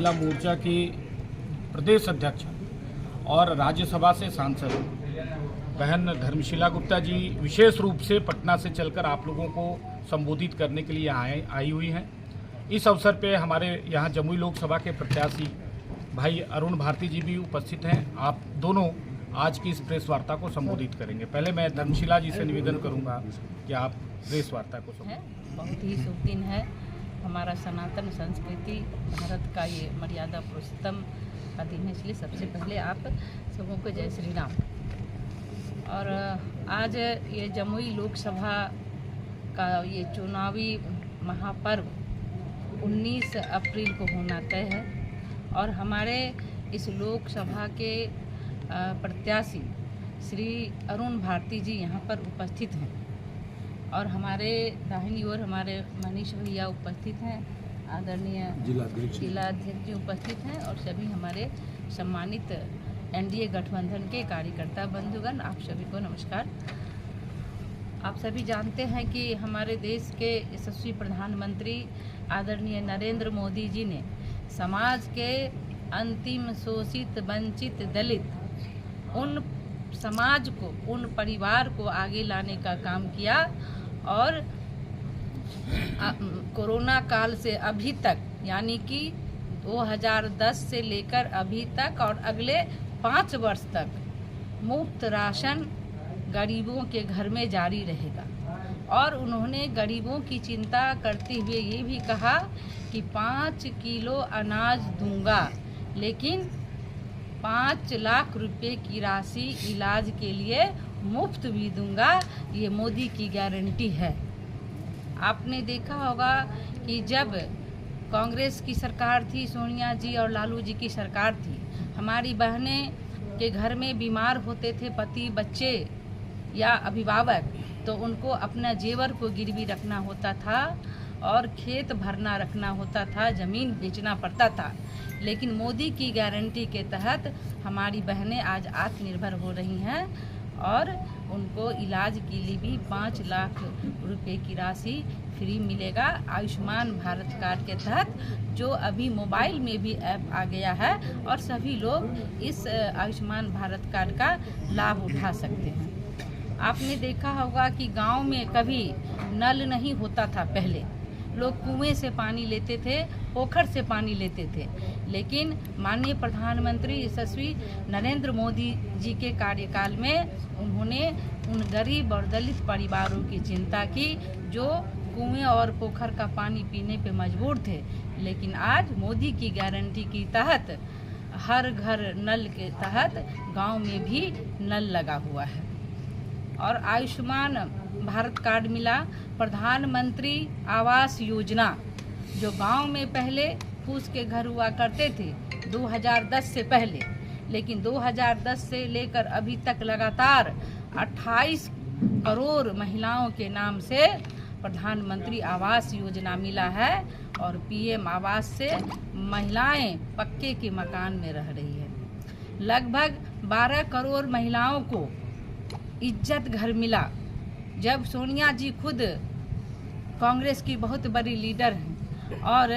महिला मोर्चा की प्रदेश अध्यक्ष और राज्यसभा से सांसद बहन धर्मशिला गुप्ता जी विशेष रूप से पटना से चलकर आप लोगों को संबोधित करने के लिए आई हुई हैं। इस अवसर पे हमारे यहाँ जमुई लोकसभा के प्रत्याशी भाई अरुण भारती जी भी उपस्थित हैं। आप दोनों आज की इस प्रेस वार्ता को संबोधित करेंगे। पहले मैं धर्मशिला जी से निवेदन करूंगा कि आप प्रेस वार्ता को संबोधित। बहुत ही शुभ दिन है। हमारा सनातन संस्कृति भारत का ये मर्यादा पुरुषोत्तम का दिन है, इसलिए सबसे पहले आप सबों को जय श्री राम। और आज ये जमुई लोकसभा का ये चुनावी महापर्व 19 अप्रैल को होना तय है और हमारे इस लोकसभा के प्रत्याशी श्री अरुण भारती जी यहाँ पर उपस्थित हैं और हमारे दाहिनी ओर हमारे मनीष भैया उपस्थित हैं, आदरणीय जिलाध्यक्ष जी उपस्थित हैं और सभी हमारे सम्मानित एनडीए गठबंधन के कार्यकर्ता बंधुगण, आप सभी को नमस्कार। आप सभी जानते हैं कि हमारे देश के यशस्वी प्रधानमंत्री आदरणीय नरेंद्र मोदी जी ने समाज के अंतिम शोषित वंचित दलित उन समाज को, उन परिवार को आगे लाने का काम किया और कोरोना काल से अभी तक यानी कि 2010 से लेकर अभी तक और अगले 5 वर्ष तक मुफ्त राशन गरीबों के घर में जारी रहेगा। और उन्होंने गरीबों की चिंता करते हुए ये भी कहा कि 5 किलो अनाज दूंगा, लेकिन 5 लाख रुपए की राशि इलाज के लिए मुफ्त भी दूंगा। ये मोदी की गारंटी है। आपने देखा होगा कि जब कांग्रेस की सरकार थी, सोनिया जी और लालू जी की सरकार थी, हमारी बहनें के घर में बीमार होते थे पति, बच्चे या अभिभावक, तो उनको अपना जेवर को गिरवी रखना होता था और खेत भरना रखना होता था, ज़मीन बेचना पड़ता था। लेकिन मोदी की गारंटी के तहत हमारी बहनें आज आत्मनिर्भर हो रही हैं और उनको इलाज के लिए भी 5 लाख रुपए की राशि फ्री मिलेगा। आयुष्मान भारत कार्ड के तहत जो अभी मोबाइल में भी ऐप आ गया है और सभी लोग इस आयुष्मान भारत कार्ड का लाभ उठा सकते हैं। आपने देखा होगा कि गांव में कभी नल नहीं होता था, पहले लोग कुएं से पानी लेते थे, पोखर से पानी लेते थे। लेकिन माननीय प्रधानमंत्री यशस्वी नरेंद्र मोदी जी के कार्यकाल में उन्होंने उन गरीब और दलित परिवारों की चिंता की जो कुएं और पोखर का पानी पीने पे मजबूर थे। लेकिन आज मोदी की गारंटी के तहत हर घर नल के तहत गांव में भी नल लगा हुआ है और आयुष्मान भारत कार्ड मिला। प्रधानमंत्री आवास योजना जो गांव में पहले फूस के घर हुआ करते थे 2010 से पहले, लेकिन 2010 से लेकर अभी तक लगातार 28 करोड़ महिलाओं के नाम से प्रधानमंत्री आवास योजना मिला है और पीएम आवास से महिलाएं पक्के के मकान में रह रही है। लगभग 12 करोड़ महिलाओं को इज्जत घर मिला। जब सोनिया जी खुद कांग्रेस की बहुत बड़ी लीडर हैं और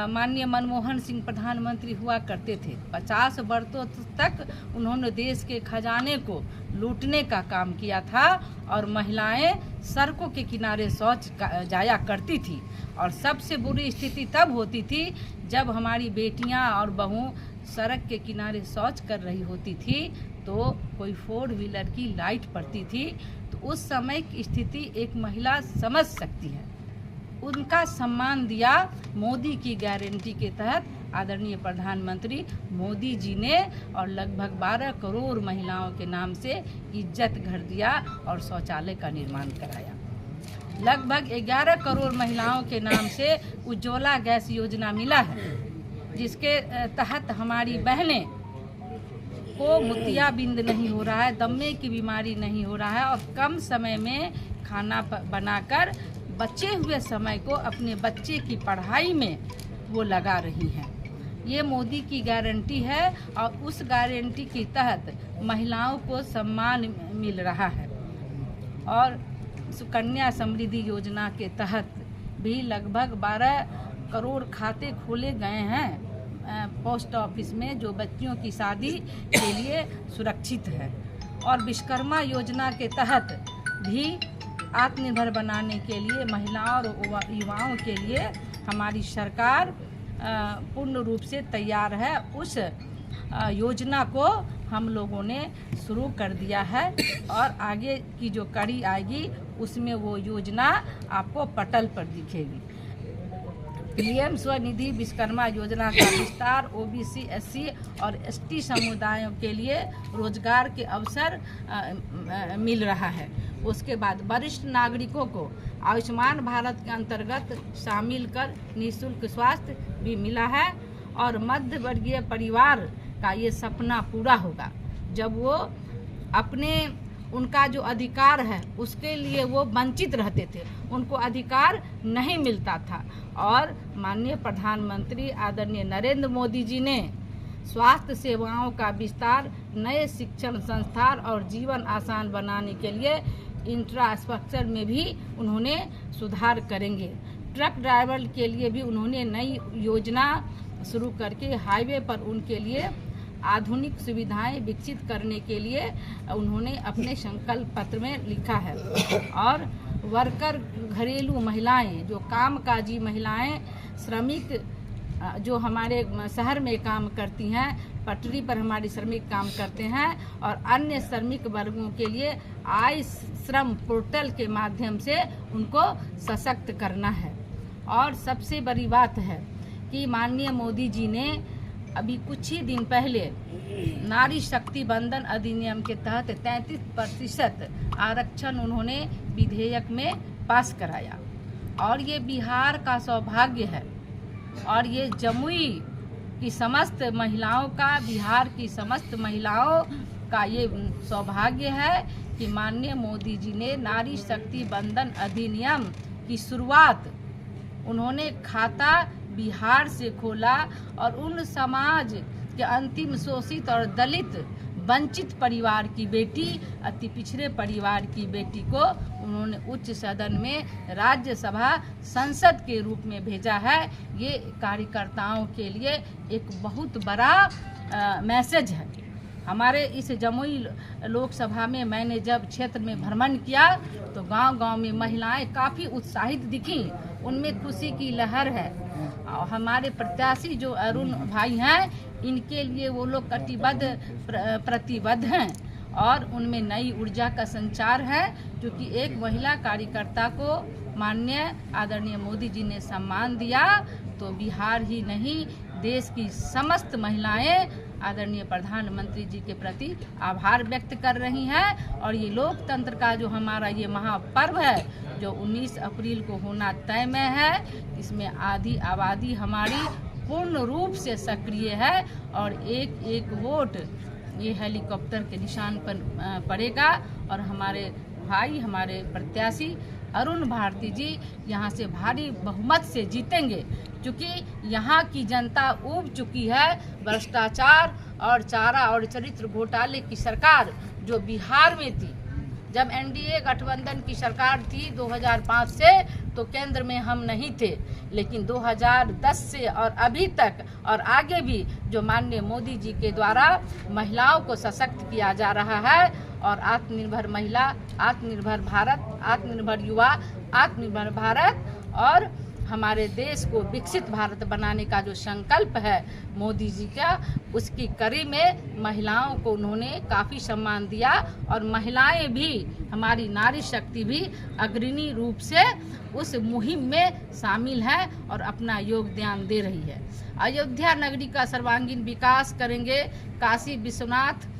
माननीय मनमोहन सिंह प्रधानमंत्री हुआ करते थे, 50 वर्षों तक उन्होंने देश के खजाने को लूटने का काम किया था और महिलाएं सड़कों के किनारे शौच जाया करती थी। और सबसे बुरी स्थिति तब होती थी जब हमारी बेटियां और बहू सड़क के किनारे शौच कर रही होती थी तो कोई 4 व्हीलर की लाइट पड़ती थी, तो उस समय की स्थिति एक महिला समझ सकती है। उनका सम्मान दिया मोदी की गारंटी के तहत आदरणीय प्रधानमंत्री मोदी जी ने और लगभग 12 करोड़ महिलाओं के नाम से इज्जत घर दिया और शौचालय का निर्माण कराया। लगभग 11 करोड़ महिलाओं के नाम से उज्ज्वला गैस योजना मिला है, जिसके तहत हमारी बहनें को मोतियाबिंद नहीं हो रहा है, दमे की बीमारी नहीं हो रहा है और कम समय में खाना बनाकर बचे हुए समय को अपने बच्चे की पढ़ाई में वो लगा रही हैं। ये मोदी की गारंटी है और उस गारंटी के तहत महिलाओं को सम्मान मिल रहा है। और सुकन्या समृद्धि योजना के तहत भी लगभग 12 करोड़ खाते खोले गए हैं पोस्ट ऑफिस में जो बच्चियों की शादी के लिए सुरक्षित है। और विश्वकर्मा योजना के तहत भी आत्मनिर्भर बनाने के लिए महिलाओं और युवाओं के लिए हमारी सरकार पूर्ण रूप से तैयार है। उस योजना को हम लोगों ने शुरू कर दिया है और आगे की जो कड़ी आएगी उसमें वो योजना आपको पटल पर दिखेगी। पीएम स्वनिधि विश्वकर्मा योजना का विस्तार ओबीसी, एससी और एसटी समुदायों के लिए रोजगार के अवसर मिल रहा है। उसके बाद वरिष्ठ नागरिकों को आयुष्मान भारत के अंतर्गत शामिल कर निःशुल्क स्वास्थ्य भी मिला है और मध्य वर्गीय परिवार का ये सपना पूरा होगा जब वो अपने उनका जो अधिकार है उसके लिए वो वंचित रहते थे, उनको अधिकार नहीं मिलता था। और माननीय प्रधानमंत्री आदरणीय नरेंद्र मोदी जी ने स्वास्थ्य सेवाओं का विस्तार, नए शिक्षण संस्थान और जीवन आसान बनाने के लिए इंफ्रास्ट्रक्चर में भी उन्होंने सुधार करेंगे। ट्रक ड्राइवर के लिए भी उन्होंने नई योजना शुरू करके हाईवे पर उनके लिए आधुनिक सुविधाएं विकसित करने के लिए उन्होंने अपने संकल्प पत्र में लिखा है। और वर्कर घरेलू महिलाएं, जो कामकाजी महिलाएं, श्रमिक जो हमारे शहर में काम करती हैं, पटरी पर हमारे श्रमिक काम करते हैं, और अन्य श्रमिक वर्गों के लिए आय श्रम पोर्टल के माध्यम से उनको सशक्त करना है। और सबसे बड़ी बात है कि माननीय मोदी जी ने अभी कुछ ही दिन पहले नारी शक्ति बंधन अधिनियम के तहत 33% आरक्षण उन्होंने विधेयक में पास कराया। और ये बिहार का सौभाग्य है और ये जमुई की समस्त महिलाओं का, बिहार की समस्त महिलाओं का ये सौभाग्य है कि माननीय मोदी जी ने नारी शक्ति बंधन अधिनियम की शुरुआत उन्होंने खाता बिहार से खोला और उन समाज के अंतिम शोषित और दलित वंचित परिवार की बेटी, अति पिछड़े परिवार की बेटी को उन्होंने उच्च सदन में राज्यसभा संसद के रूप में भेजा है। ये कार्यकर्ताओं के लिए एक बहुत बड़ा मैसेज है। हमारे इस जमुई लोकसभा में मैंने जब क्षेत्र में भ्रमण किया तो गांव-गांव में महिलाएं काफ़ी उत्साहित दिखी, उनमें खुशी की लहर है। और हमारे प्रत्याशी जो अरुण भाई हैं, इनके लिए वो लोग कटिबद्ध प्रतिबद्ध हैं और उनमें नई ऊर्जा का संचार है, क्योंकि एक महिला कार्यकर्ता को माननीय आदरणीय मोदी जी ने सम्मान दिया तो बिहार ही नहीं देश की समस्त महिलाएं आदरणीय प्रधानमंत्री जी के प्रति आभार व्यक्त कर रही हैं। और ये लोकतंत्र का जो हमारा ये महापर्व है जो 19 अप्रैल को होना तय में है, इसमें आधी आबादी हमारी पूर्ण रूप से सक्रिय है और एक एक वोट ये हेलीकॉप्टर के निशान पर पड़ेगा और हमारे भाई, हमारे प्रत्याशी अरुण भारती जी यहाँ से भारी बहुमत से जीतेंगे, क्योंकि यहाँ की जनता ऊब चुकी है भ्रष्टाचार और चारा और चरित्र घोटाले की सरकार जो बिहार में थी। जब एनडीए गठबंधन की सरकार थी 2005 से, तो केंद्र में हम नहीं थे, लेकिन 2010 से और अभी तक और आगे भी जो माननीय मोदी जी के द्वारा महिलाओं को सशक्त किया जा रहा है और आत्मनिर्भर महिला, आत्मनिर्भर भारत, आत्मनिर्भर युवा, आत्मनिर्भर भारत और हमारे देश को विकसित भारत बनाने का जो संकल्प है मोदी जी का, उसकी कड़ी में महिलाओं को उन्होंने काफ़ी सम्मान दिया और महिलाएं भी, हमारी नारी शक्ति भी अग्रणी रूप से उस मुहिम में शामिल है और अपना योगदान दे रही है। अयोध्या नगरी का सर्वांगीण विकास करेंगे। काशी विश्वनाथ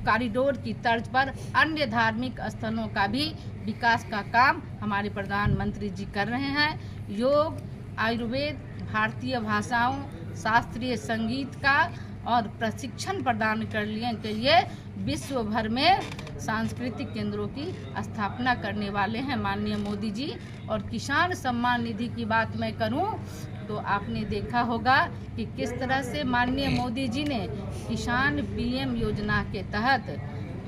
कॉरिडोर की तर्ज पर अन्य धार्मिक स्थलों का भी विकास का काम हमारे प्रधानमंत्री जी कर रहे हैं। योग, आयुर्वेद, भारतीय भाषाओं, शास्त्रीय संगीत का और प्रशिक्षण प्रदान करने के लिए विश्व भर में सांस्कृतिक केंद्रों की स्थापना करने वाले हैं माननीय मोदी जी। और किसान सम्मान निधि की बात मैं करूं तो आपने देखा होगा कि किस तरह से माननीय मोदी जी ने किसान पीएम योजना के तहत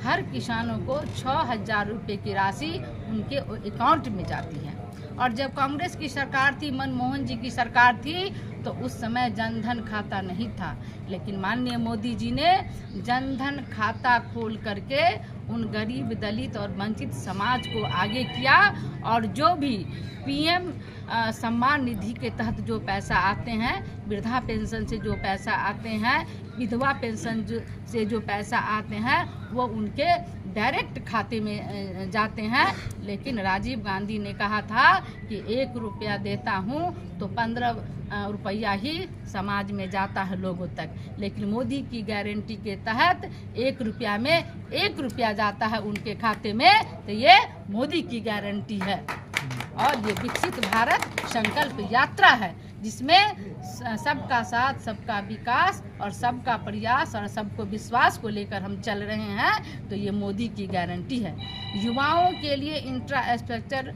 हर किसानों को 6,000 रुपये की राशि उनके अकाउंट में जाती हैं। और जब कांग्रेस की सरकार थी, मनमोहन जी की सरकार थी, तो उस समय जनधन खाता नहीं था, लेकिन माननीय मोदी जी ने जनधन खाता खोल करके उन गरीब, दलित और वंचित समाज को आगे किया। और जो भी पीएम सम्मान निधि के तहत जो पैसा आते हैं, वृद्धा पेंशन से जो पैसा आते हैं, विधवा पेंशन से जो पैसा आते हैं, वो उनके डायरेक्ट खाते में जाते हैं। लेकिन राजीव गांधी ने कहा था कि 1 रुपया देता हूँ तो 15 रुपया ही समाज में जाता है लोगों तक। लेकिन मोदी की गारंटी के तहत 1 रुपया में 1 रुपया जाता है उनके खाते में, तो ये मोदी की गारंटी है। और ये विकसित भारत संकल्प यात्रा है, जिसमें सबका साथ, सबका विकास और सबका प्रयास और सबको विश्वास को लेकर हम चल रहे हैं। तो ये मोदी की गारंटी है। युवाओं के लिए इंफ्रास्ट्रक्चर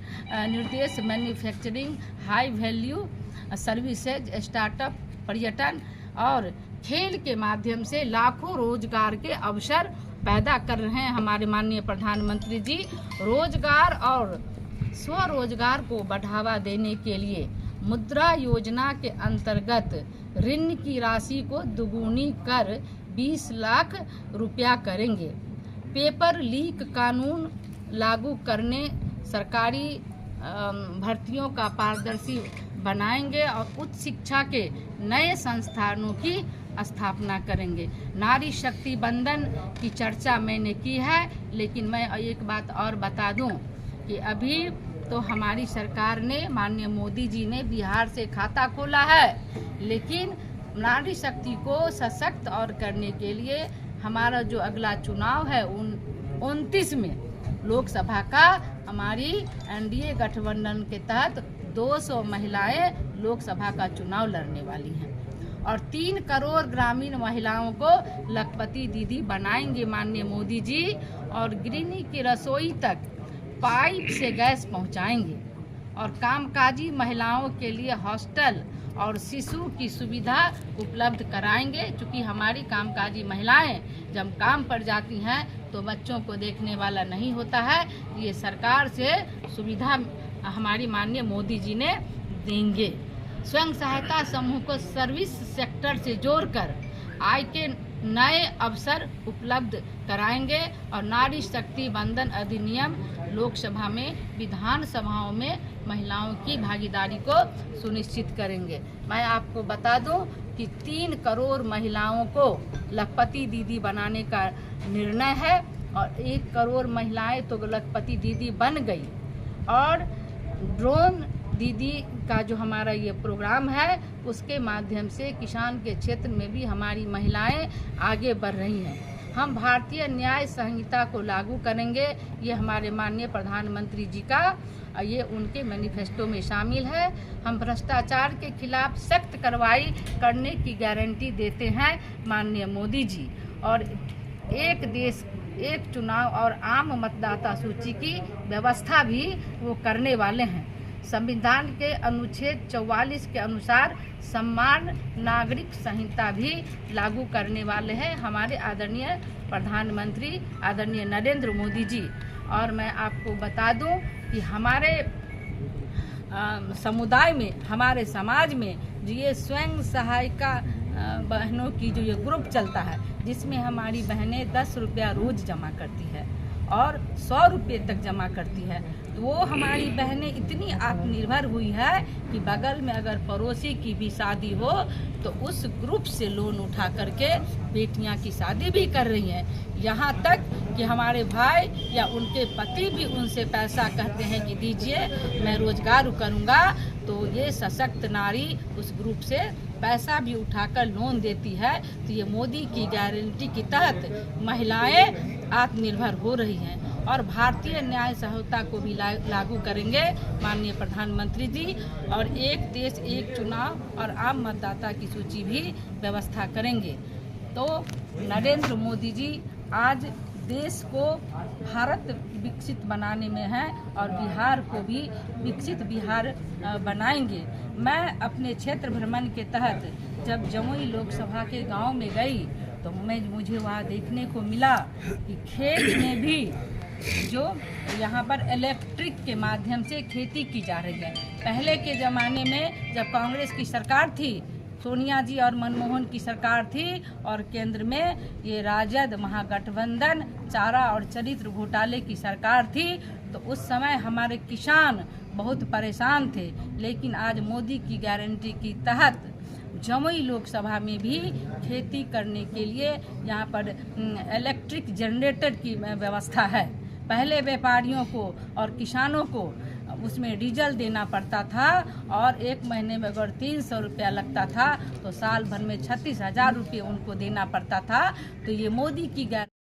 निर्देश, manufacturing, high value services, startup, पर्यटन और खेल के माध्यम से लाखों रोजगार के अवसर पैदा कर रहे हैं हमारे माननीय प्रधानमंत्री जी। रोजगार और स्वरोजगार को बढ़ावा देने के लिए मुद्रा योजना के अंतर्गत ऋण की राशि को दुगुनी कर 20 लाख रुपया करेंगे। पेपर लीक कानून लागू करने, सरकारी भर्तियों का पारदर्शी बनाएंगे और उच्च शिक्षा के नए संस्थानों की स्थापना करेंगे। नारी शक्ति बंधन की चर्चा मैंने की है, लेकिन मैं एक बात और बता दूं कि अभी तो हमारी सरकार ने, माननीय मोदी जी ने बिहार से खाता खोला है, लेकिन नारी शक्ति को सशक्त और करने के लिए हमारा जो अगला चुनाव है 29 में लोकसभा का, हमारी एनडीए गठबंधन के तहत 200 महिलाएं लोकसभा का चुनाव लड़ने वाली हैं। और 3 करोड़ ग्रामीण महिलाओं को लखपति दीदी बनाएंगे माननीय मोदी जी। और गृहिणी की रसोई तक पाइप से गैस पहुंचाएंगे। और कामकाजी महिलाओं के लिए हॉस्टल और शिशु की सुविधा उपलब्ध कराएंगे, क्योंकि हमारी कामकाजी महिलाएं जब काम पर जाती हैं तो बच्चों को देखने वाला नहीं होता है। ये सरकार से सुविधा हमारी माननीय मोदी जी ने देंगे। स्वयं सहायता समूह को सर्विस सेक्टर से जोड़कर आय के नए अवसर उपलब्ध कराएंगे। और नारी शक्ति बंधन अधिनियम लोकसभा में, विधानसभाओं में महिलाओं की भागीदारी को सुनिश्चित करेंगे। मैं आपको बता दूं कि 3 करोड़ महिलाओं को लखपति दीदी बनाने का निर्णय है और 1 करोड़ महिलाएं तो लखपति दीदी बन गई। और ड्रोन दीदी का जो हमारा ये प्रोग्राम है, उसके माध्यम से किसान के क्षेत्र में भी हमारी महिलाएं आगे बढ़ रही हैं। हम भारतीय न्याय संहिता को लागू करेंगे, ये हमारे माननीय प्रधानमंत्री जी का, ये उनके मैनिफेस्टो में शामिल है। हम भ्रष्टाचार के खिलाफ सख्त कार्रवाई करने की गारंटी देते हैं माननीय मोदी जी। और एक देश एक चुनाव और आम मतदाता सूची की व्यवस्था भी वो करने वाले हैं। संविधान के अनुच्छेद 44 के अनुसार सम्मान नागरिक संहिता भी लागू करने वाले हैं हमारे आदरणीय प्रधानमंत्री आदरणीय नरेंद्र मोदी जी। और मैं आपको बता दूं कि हमारे समुदाय में, हमारे समाज में ये स्वयं सहायता बहनों की जो ये ग्रुप चलता है, जिसमें हमारी बहनें 10 रुपया रोज जमा करती है और 100 रुपये तक जमा करती है, तो वो हमारी बहनें इतनी आत्मनिर्भर हुई है कि बगल में अगर पड़ोसी की भी शादी हो तो उस ग्रुप से लोन उठा करके बेटियां की शादी भी कर रही हैं। यहाँ तक कि हमारे भाई या उनके पति भी उनसे पैसा कहते हैं कि दीजिए मैं रोजगार करूँगा, तो ये सशक्त नारी उस ग्रुप से पैसा भी उठाकर लोन देती है। तो ये मोदी की गारंटी के तहत महिलाएं आत्मनिर्भर हो रही हैं। और भारतीय न्याय संहिता को भी लागू करेंगे माननीय प्रधानमंत्री जी। और एक देश एक चुनाव और आम मतदाता की सूची भी व्यवस्था करेंगे। तो नरेंद्र मोदी जी आज देश को भारत विकसित बनाने में है और बिहार को भी विकसित बिहार बनाएंगे। मैं अपने क्षेत्र भ्रमण के तहत जब जमुई लोकसभा के गांव में गई तो मुझे वहाँ देखने को मिला कि खेत में भी जो यहाँ पर इलेक्ट्रिक के माध्यम से खेती की जा रही है। पहले के ज़माने में जब कांग्रेस की सरकार थी, सोनिया जी और मनमोहन की सरकार थी, और केंद्र में ये राजद महागठबंधन चारा और चरित्र घोटाले की सरकार थी, तो उस समय हमारे किसान बहुत परेशान थे। लेकिन आज मोदी की गारंटी के तहत जमुई लोकसभा में भी खेती करने के लिए यहाँ पर इलेक्ट्रिक जनरेटर की व्यवस्था है। पहले व्यापारियों को और किसानों को उसमें डीजल देना पड़ता था, और एक महीने में अगर 300 रुपया लगता था तो साल भर में 36,000 रुपये उनको देना पड़ता था। तो ये मोदी की